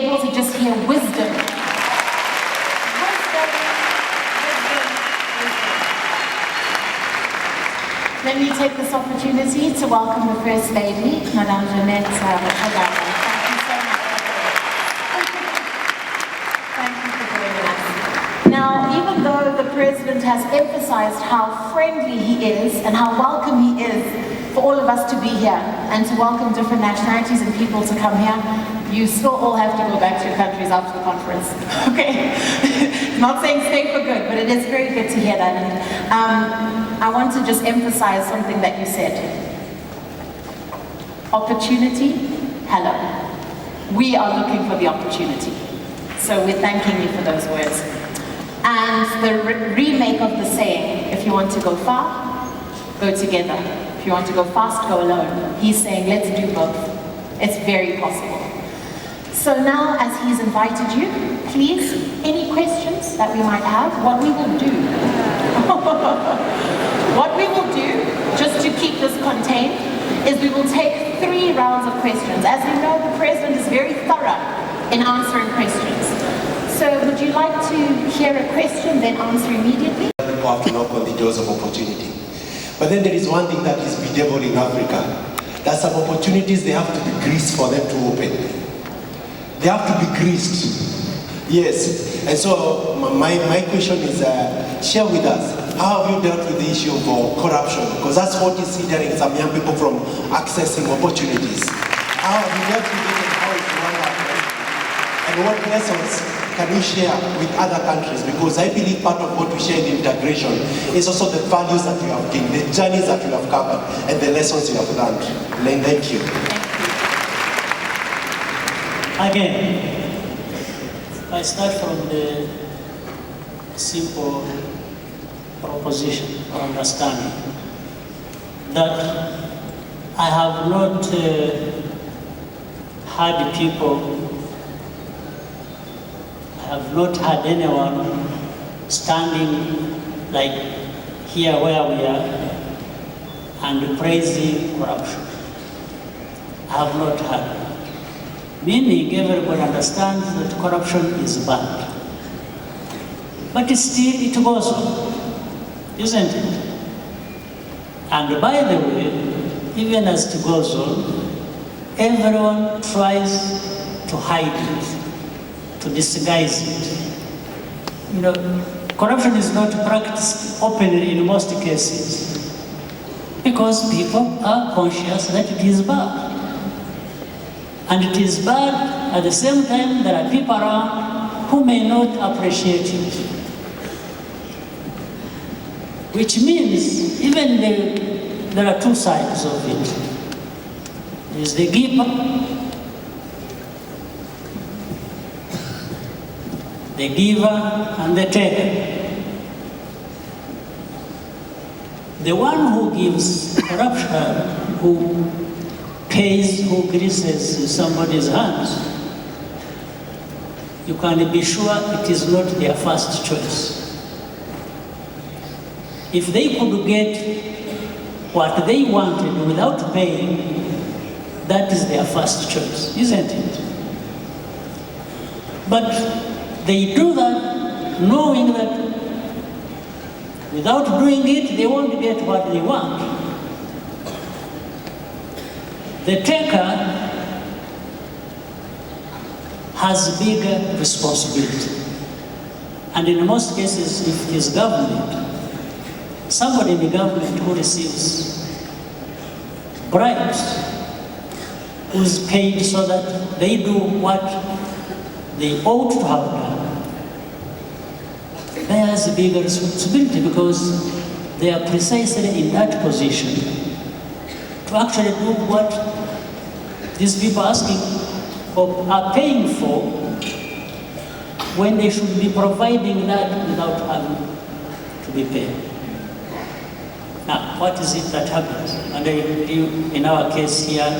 able to just hear wisdom. Let me take this opportunity to welcome the First Lady, Madame Konnekt. Thank you so much. Thank you for joining us. Now, even though the President has emphasized how friendly he is and how welcome he is for all of us to be here and to welcome different nationalities and people to come here, you still all have to go back to your countries after the conference. Okay? Not saying stay for good, but it is very good to hear that. And I want to just emphasize something that you said. Opportunity, hello. We are looking for the opportunity. So we're thanking you for those words. And the remake of the saying, if you want to go far, go together. If you want to go fast, go alone. He's saying, let's do both. It's very possible. So now, as he's invited you, please, any questions that we might have, what we will do, just to keep this contained, is we will take 3 rounds of questions. As you know, the President is very thorough in answering questions. So would you like to hear a question, then answer immediately? People have to knock on the doors of opportunity. But then there is one thing that is bedevil in Africa. There are some opportunities they have to be greased for them to open. They have to be greased. Yes. And so my question is, share with us, how have you dealt with the issue of corruption? Because that's what is hindering some young people from accessing opportunities. How have you dealt with it and how is Rwanda? And what lessons can you share with other countries? Because I believe part of what we share in integration is also the values that we have gained, the journeys that we have covered, and the lessons we have learned. Thank you. Again, I start from the simple proposition or understanding that I have not had anyone standing like here where we are and praising corruption. I have not had. Meaning everybody understands that corruption is bad. But still it goes on, isn't it? And by the way, even as it goes on, everyone tries to hide it, to disguise it. You know, corruption is not practiced openly in most cases because people are conscious that it is bad. And it is bad, at the same time there are people around who may not appreciate it. Which means even there are 2 sides of it. There is the giver, and the taker. The one who gives corruption, who pays, who greases somebody's hands, you can be sure it is not their first choice. If they could get what they wanted without paying, that is their first choice, isn't it? But they do that knowing that without doing it, they won't get what they want. The taker has bigger responsibility. And in most cases, if it is government, somebody in the government who receives bribes, who is paid so that they do what they ought to have done, they has a bigger responsibility because they are precisely in that position to actually do what these people asking for, are paying for, when they should be providing that without having to be paid. Now, what is it that happens? And in our case here,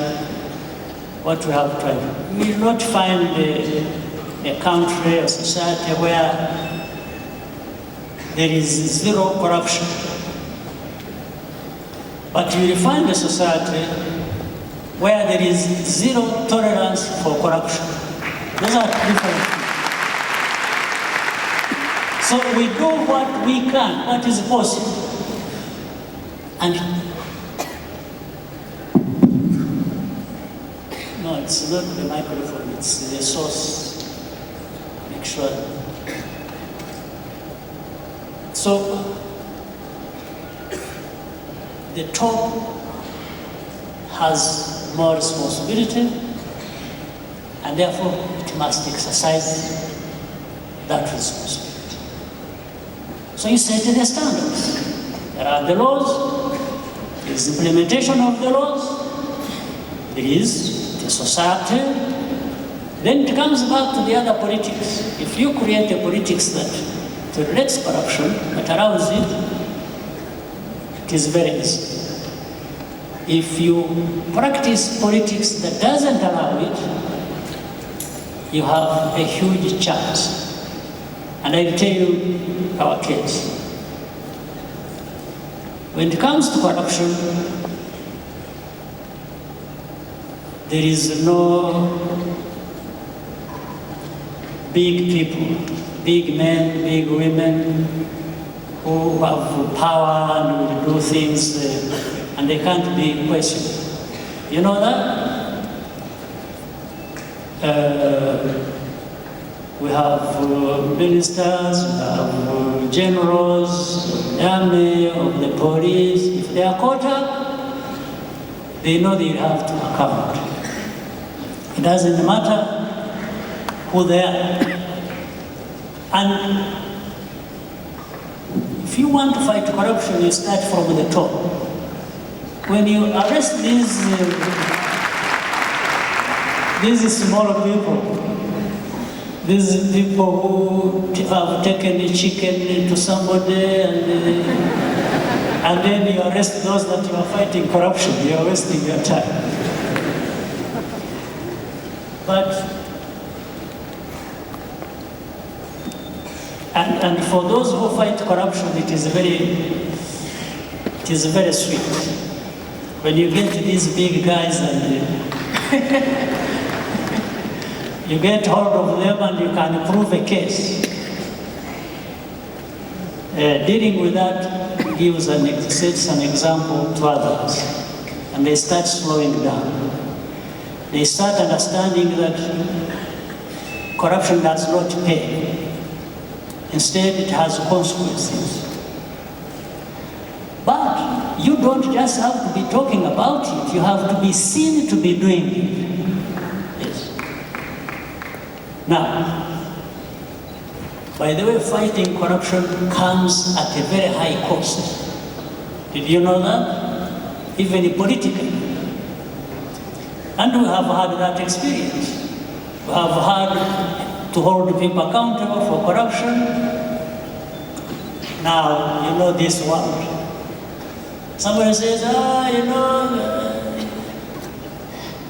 what we have tried, we will not find a country, a society where there is zero corruption. But you will find a society where there is zero tolerance for corruption. Those are different things. So we do what we can, what is possible. And no, it's not the microphone, it's the source. Make sure. So the top has more responsibility, and therefore it must exercise that responsibility. So you set the standards. There are the laws, there is implementation of the laws, there is the society, then it comes back to the other politics. If you create a politics that tolerates corruption, that allows it, it is very easy. If you practice politics that doesn't allow it, you have a huge chance. And I'll tell you our case. When it comes to corruption, there is no big people, big men, big women who have power and will do things and they can't be questioned. You know that? We have ministers, we have generals, of the army, of the police. If they are caught up, they know they have to account. It doesn't matter who they are. And if you want to fight corruption, you start from the top. When you arrest these small people, these people who have taken a chicken to somebody and then you arrest those that you are fighting corruption, you are wasting your time. And for those who fight corruption, it is very sweet. When you get these big guys and you get hold of them and you can prove a case. Dealing with that sets an example to others, and they start slowing down. They start understanding that corruption does not pay. Instead, it has consequences. But you don't just have to be talking about it, you have to be seen to be doing it. Yes. Now, by the way, fighting corruption comes at a very high cost. Did you know that? Even politically. And we have had that experience. We have had to hold people accountable for corruption. Now, you know this one. Somebody says,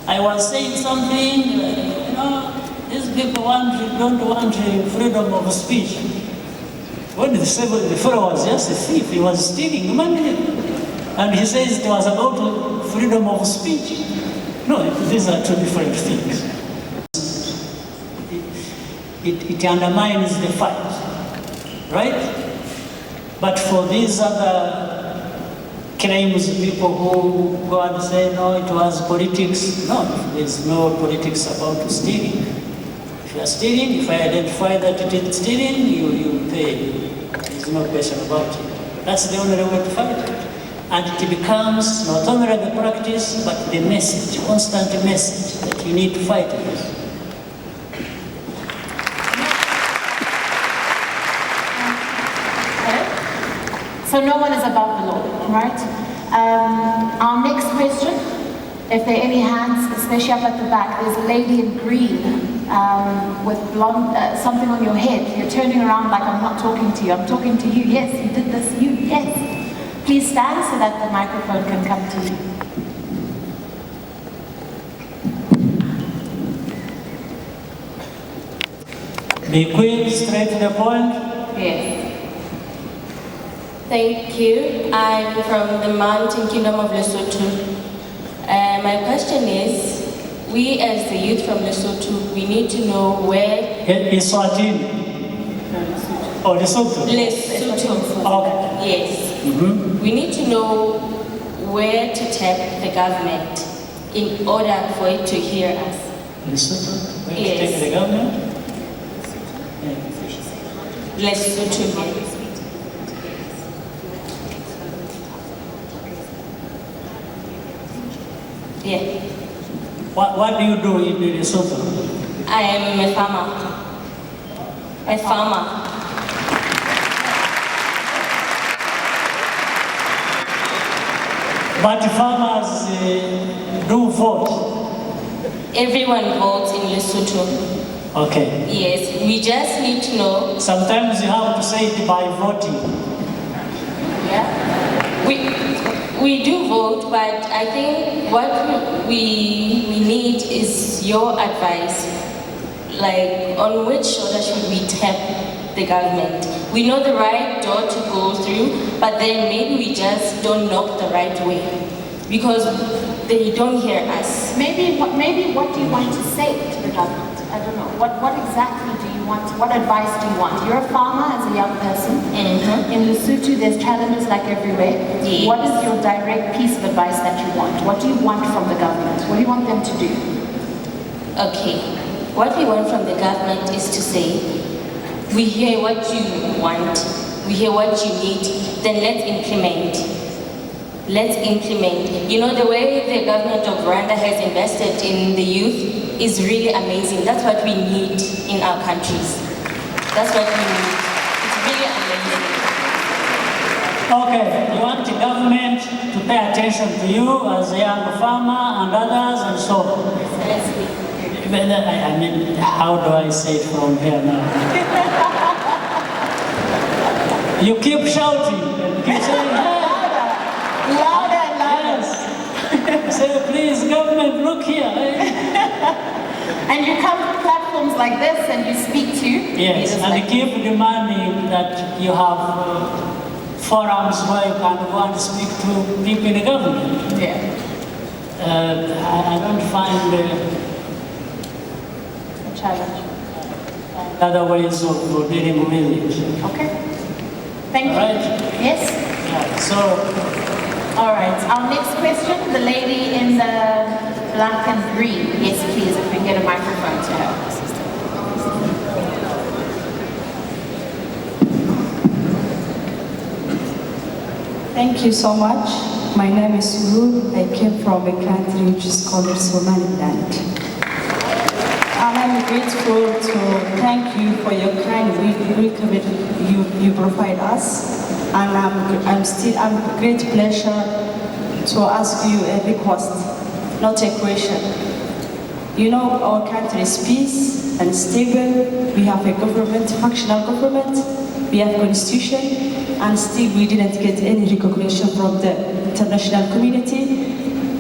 I was saying something, these people don't want freedom of speech. When the fellow was just a thief, he was stealing money. And he says it was about freedom of speech. No, these are two different things. It undermines the fight, right? But for these other claims, people who go and say, no, it was politics. No, there's no politics about stealing. If you are stealing, if I identify that it is stealing, you pay. There's no question about it. That's the only way to fight it. And it becomes not only the practice, but the message, constant message that you need to fight it. So no one is above the law, right? Our next question, if there are any hands, especially up at the back, there's a lady in green with blonde, something on your head. You're turning around like I'm not talking to you. I'm talking to you. Yes, you did this. You, yes. Please stand so that the microphone can come to you. Be quick, straight to the point. Yes. Thank you. I'm from the Mountain Kingdom of Lesotho. My question is, We as the youth from Lesotho, we need to know where Eswatini. Oh, Lesotho. Lesotho. Okay. Yes. We need to know where to tap the government in order for it to hear us. Lesotho? Where to Yes. take the government? Lesotho. Yeah. What do you do in Lesotho? I am a farmer. A farmer. But farmers do vote. Everyone votes in Lesotho. Okay. Yes, we just need to know. Sometimes you have to say it by voting. Yeah. We do vote, but I think what we need is your advice. Like, on which shoulder should we tap the government? We know the right door to go through, but then maybe we just don't knock the right way because they don't hear us. Maybe what do you want to say to the government? I don't know. What exactly do you want? What advice do you want? You're a farmer as a young person. In Lesotho, there's challenges like everywhere. Yes. What is your direct piece of advice that you want? What do you want from the government? What do you want them to do? Okay. What we want from the government is to say, we hear what you want, we hear what you need, then let's implement. Let's implement. You know, the way the government of Rwanda has invested in the youth is really amazing. That's what we need in our countries. That's what we need. It's really amazing. Okay, you want the government to pay attention to you as a young farmer and others and so on. I mean, how do I say it from here now? You keep shouting and keep saying, Louder and louder. yes. Say, please, government, look here. And you come to platforms like this and you speak to Yes, leaders and like keep demanding that you have forums where you can go and speak to people in the government. Yeah. I don't find Challenge. other ways of dealing with it. Okay. Thank you. All right? Yes? Yeah, so, All right. Our next question, the lady in the black and green. Yes, please, if we can get a microphone to her. Thank you so much. My name is Uru. I came from a country which is called Somaliland. And I'm grateful to thank you for your kind welcome you provide us. And I'm great pleasure to ask you a request, not a question. You know, our country is peace and stable. We have a government, functional government. We have constitution, and still we didn't get any recognition from the international community,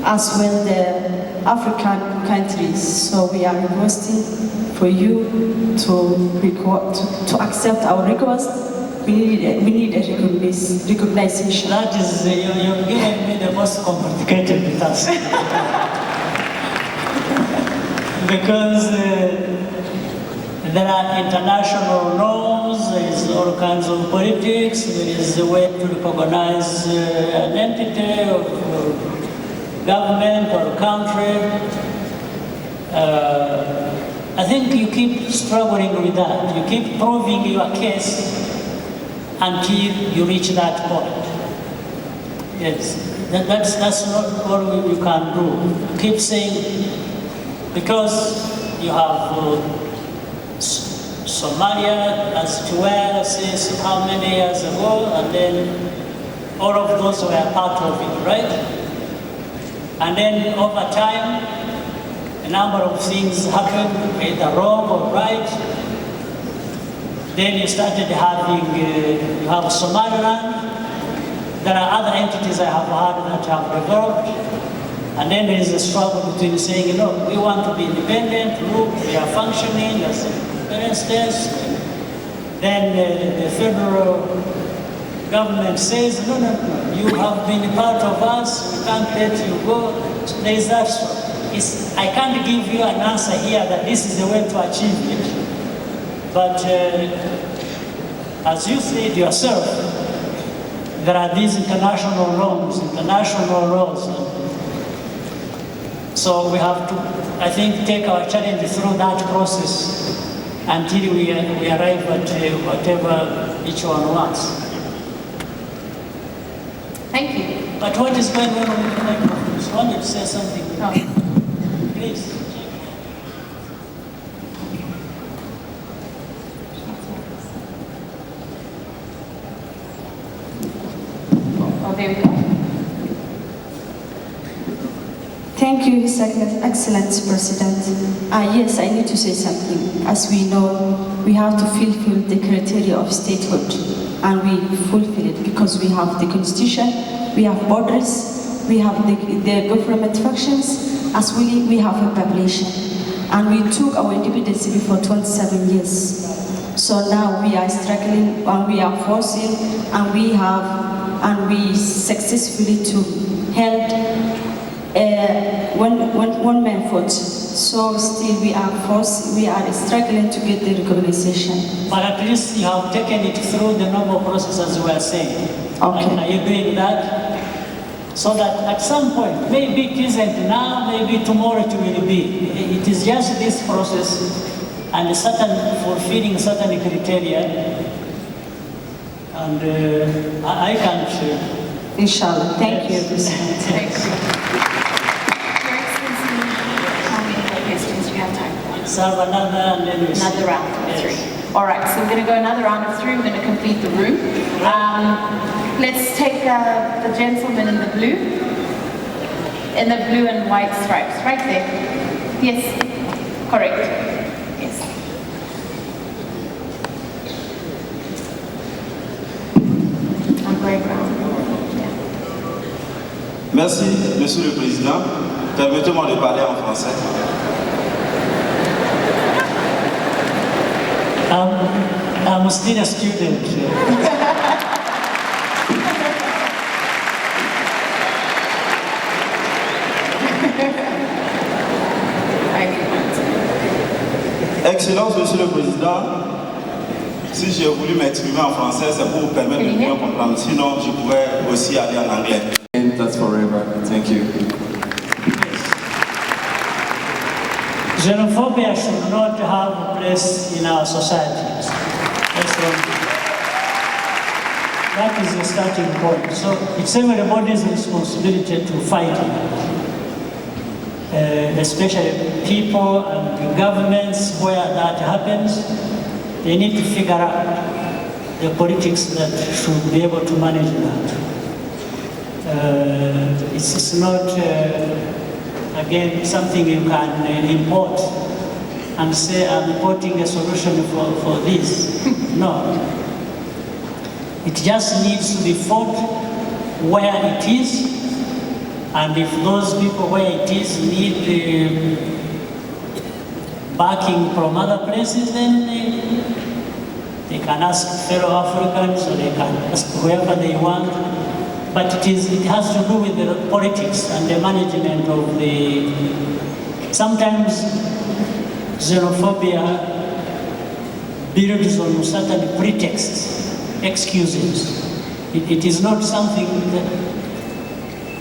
as well the African countries. So we are requesting for you to accept our request. We need a recognition. that is, you're giving me the most complicated task. Because there are international norms, there is all kinds of politics, there is a way to recognize an entity of government or country. I think you keep struggling with that. You keep proving your case until you reach that point. Yes, that's not what you can do. Keep saying, because you have Somalia as it were, since how many years ago, and then all of those were part of it, right? And then over time, a number of things happened, either wrong or right. Then you started having, you have Somaliland. There are other entities I have heard that have developed. And then there is a struggle between saying, we want to be independent, look, we are functioning as parent states. Then the federal government says, no, you have been a part of us, we can't let you go. So there is that struggle. I can't give you an answer here that this is the way to achieve it. But as you said yourself, there are these international norms, international laws. So we have to, I think, take our challenge through that process until we arrive at whatever each one wants. Thank you. But what is going on with the microphones? I wanted to say something. Oh. Please. Oh, there we go. Thank you, His Excellency President. Yes, I need to say something. As we know, we have to fulfill the criteria of statehood, and we fulfill it because we have the constitution, we have borders, we have the government functions, as we have a population. And we took our independence before 27 years. So now we are struggling, and we are forcing, and we successfully to held one man vote. So still we are struggling to get the recognition. But at least you have taken it through the normal process, as we are saying. Okay. And are you doing that? So that at some point, maybe it isn't now, maybe tomorrow it will be. It is just this process and fulfilling certain criteria. And I can't. Inshallah. Thank you, Thank President. you. Your Excellency, how many more questions do you have time for? Serve another and then we see. Another round of Yes. three. All right, so we're going to go another round of three. We're going to complete the room. Let's take the gentleman in the blue and white stripes, right there. Yes, correct. Yes. I'm going round. Yeah. Merci, Monsieur le Président. Permettez-moi de parler en français. I'm still a student. Excellence, Monsieur le Président. Si j'ai voulu m'exprimer en français, c'est pour vous permettre de mieux comprendre. Sinon, je pourrais aussi aller en anglais. And that's forever. Thank you. Xenophobia should not have a place in our societies. That is the starting point. So it's everybody's responsibility to fight it. Especially people and the governments where that happens, they need to figure out the politics that should be able to manage that. It's not, again, something you can import and say, I'm importing a solution for this. No. It just needs to be fought where it is, and if those people where it is need backing from other places, then they can ask fellow Africans, or they can ask whoever they want. But it has to do with the politics and the management of the. Sometimes xenophobia builds on certain pretexts, excuses. It is not something that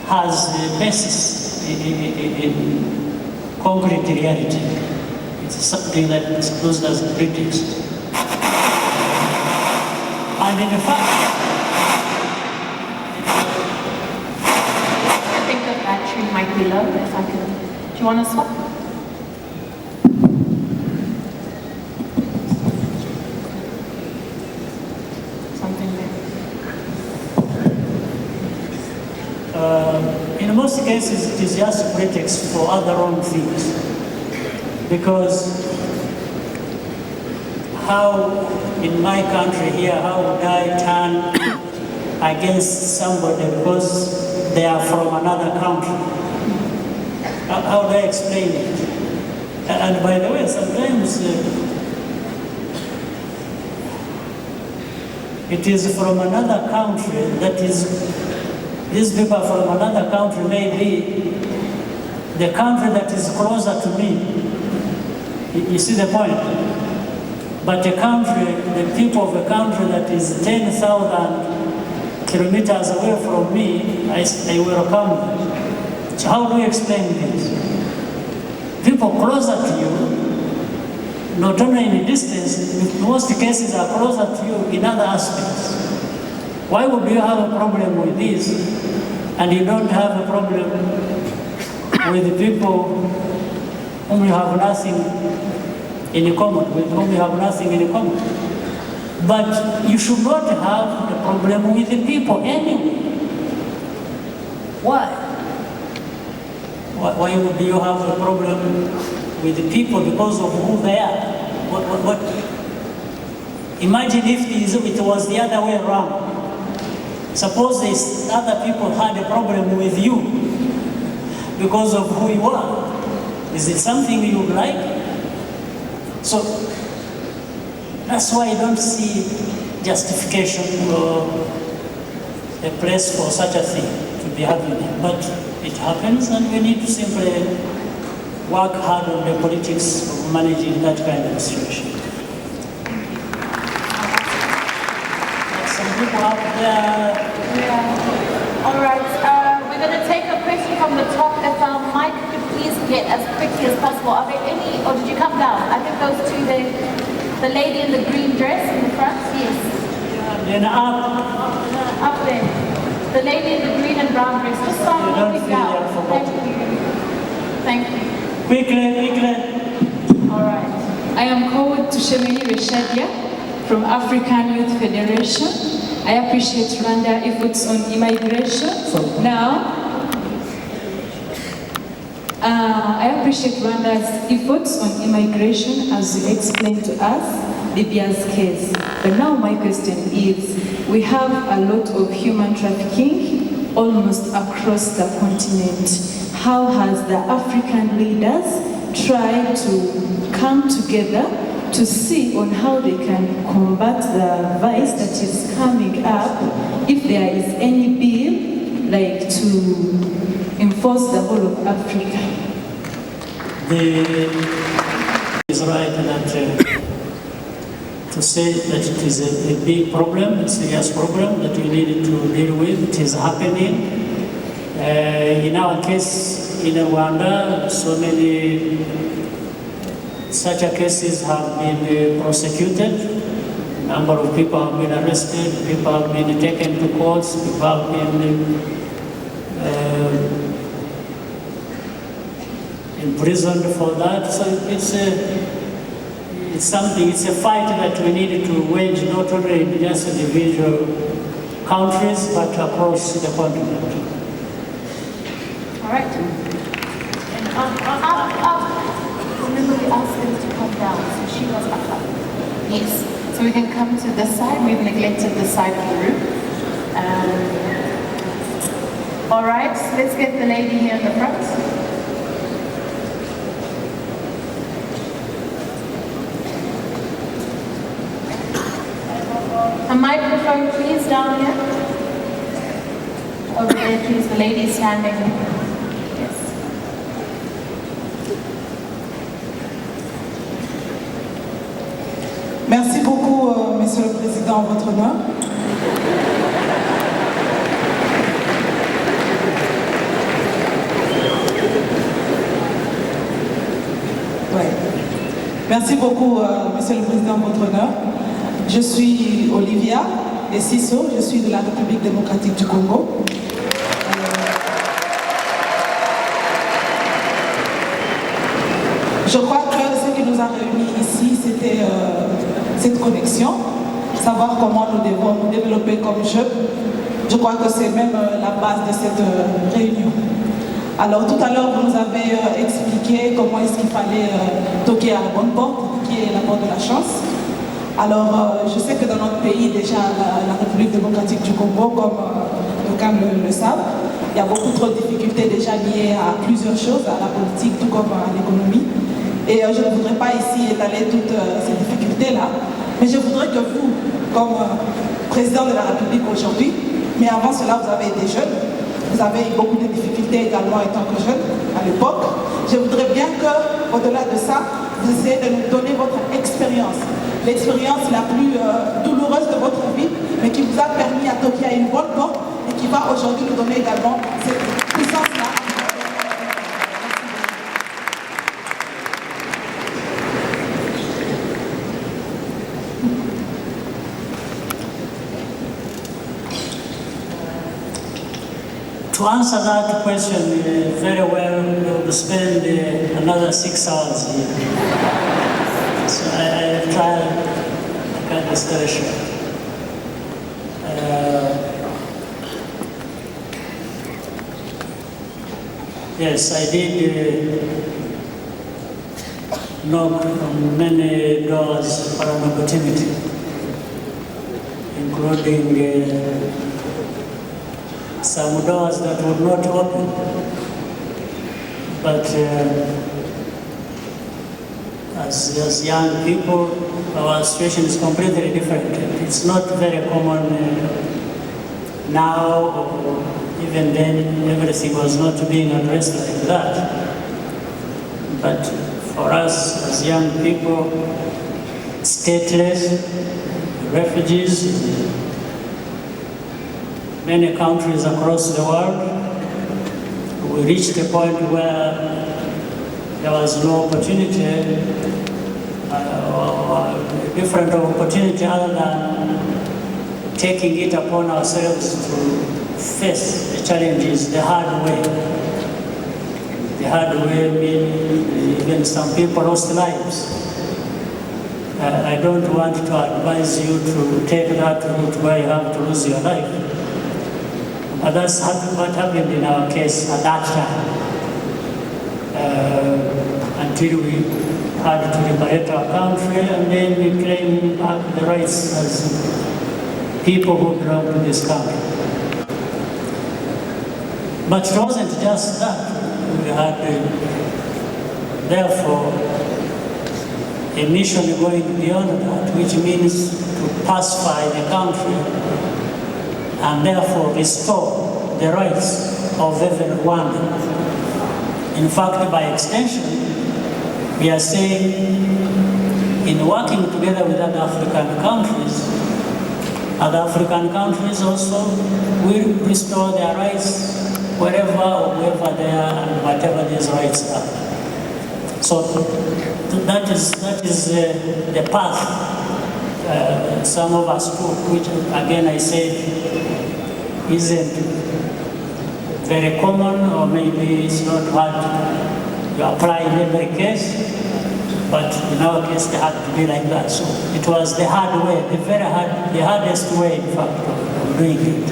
has a basis in concrete reality. It's something that is used as a pretext. And in fact, I think the battery might be low, if I can. Do you want to swap? Something there. in most cases, it is just a pretext for other wrong things. Because how, in my country here, how would I turn against somebody because they are from another country? How do I explain it? And by the way, sometimes it is from another country that is, these people from another country may be the country that is closer to me. You see the point? But the country, the people of a country that is 10,000 kilometers away from me, I welcome them. So how do you explain this? People closer to you, not only in distance, in most cases are closer to you in other aspects. Why would you have a problem with this and you don't have a problem with the people whom you have nothing in common, with whom you have nothing in common? But you should not have a problem with the people anyway. Why? Why would you have a problem with the people because of who they are? What? Imagine if it was the other way around. Suppose these other people had a problem with you because of who you are. Is it something you would like? So that's why I don't see justification or a place for such a thing to be happening. But it happens, and we need to simply work hard on the politics of managing that kind of situation. Some people out there. Yeah. All right. We're going to take a question from the top. If Mike could please get as quickly as possible. Are there any, or did you come down? I think those two there. The lady in the green dress in the front. Yes. Then up there. The lady in the green and brown dress. Just start moving down. Thank you. Thank you. Quickly. All right. I am called to Shemini Reshadia from African Youth Federation. I appreciate Rwanda's efforts on immigration. I appreciate Rwanda's efforts on immigration as you explained to us Libya's case. But now my question is, we have a lot of human trafficking almost across the continent. How has the African leaders tried to come together to see on how they can combat the vice that is coming up, if there is any bill like to enforce the whole of Africa? It's right that to say that it is a big problem, a serious problem that we need to deal with. It is happening. In our case in Rwanda, so many such cases have been prosecuted. A number of people have been arrested, people have been taken to courts, people have been imprisoned for that. So it's a fight that we need to wage not only in just individual countries but across the continent. All right. And up. Remember we asked them to come down, so she was up. Yes. So we can come to this side. We've neglected this side of the room. All right. Let's get the lady here in the front. A microphone, please, down here. Over there, please. The lady standing. Yes. Merci beaucoup, Monsieur le Président, votre honneur. Ouais. Merci beaucoup, Monsieur le Président, votre honneur. Je suis Olivia Essisso, je suis de la République démocratique du Congo. Je crois que ce qui nous a réunis ici, c'était cette connexion, savoir comment nous devons nous développer comme jeunes. Je crois que c'est même la base de cette réunion. Alors tout à l'heure, vous nous avez expliqué comment est-ce qu'il fallait toquer à la bonne porte, qui est la porte de la chance. Alors je sais que dans notre pays, déjà la République démocratique du Congo, comme d'aucuns le savent, il y a beaucoup trop de difficultés déjà liées à plusieurs choses, à la politique, tout comme à l'économie. Et je ne voudrais pas ici étaler toutes ces difficultés-là, mais je voudrais que vous, comme président de la République aujourd'hui, mais avant cela vous avez été jeune, vous avez eu beaucoup de difficultés également étant que jeune à l'époque. Je voudrais bien que, au-delà de ça, vous essayez de nous donner votre expérience. L'expérience la plus douloureuse de votre vie, mais qui vous a permis à toquer à une bonne porte et qui va aujourd'hui nous donner également cette puissance-là. To answer that question very well, we'll spend another 6 hours here. So I try to cut the story short. Yes, I did knock on many doors for an opportunity, including some doors that would not open, but as young people, our situation is completely different. It's not very common now, or even then, everything was not being addressed like that. But for us as young people, stateless, refugees, many countries across the world, we reached a point where there was no opportunity, or different opportunity other than taking it upon ourselves to face the challenges the hard way. The hard way means even some people lost lives. I don't want to advise you to take that route where you have to lose your life. But that's what happened in our case at that time. Until we had to liberate our country, and then we claim back the rights as people who belong to this country. But it wasn't just that. We had, therefore, a mission going beyond that, which means to pacify the country and therefore restore the rights of every Rwandan. In fact, by extension, we are saying, in working together with other African countries also will restore their rights wherever or whoever they are and whatever these rights are. So that is the path some of us took, which again I said isn't very common, or maybe it's not hard to apply in every case, but in our case it had to be like that. So it was the hard way, the hardest way in fact of doing it.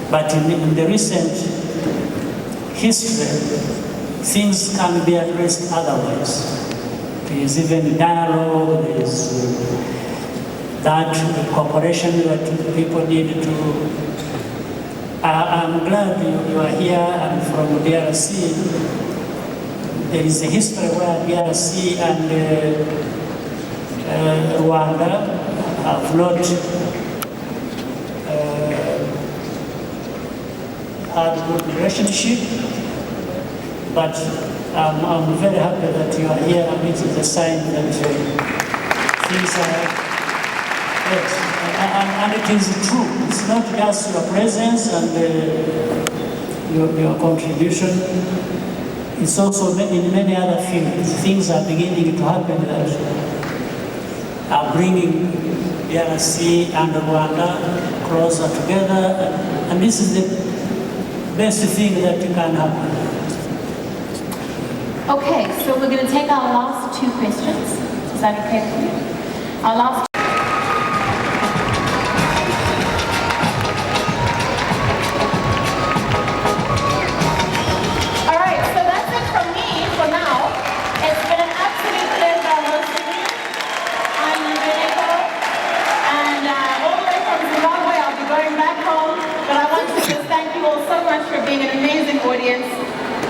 But in the recent history, things can be addressed otherwise. There is even dialogue, there is that cooperation that people need to. I'm glad you are here and from DRC. There is a history where DRC and Rwanda have not had good relationship, but I'm very happy that you are here, and it is a sign that things are. Yes, and it is true. It's not just your presence and your contribution. It's also in many other fields. Things are beginning to happen that are bringing DRC and Rwanda closer together. And this is the best thing that can happen. Okay, so we're going to take our last two questions. Is that okay for you? Our last.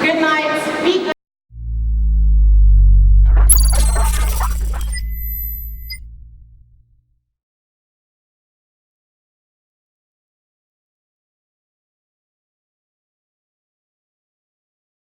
Good night.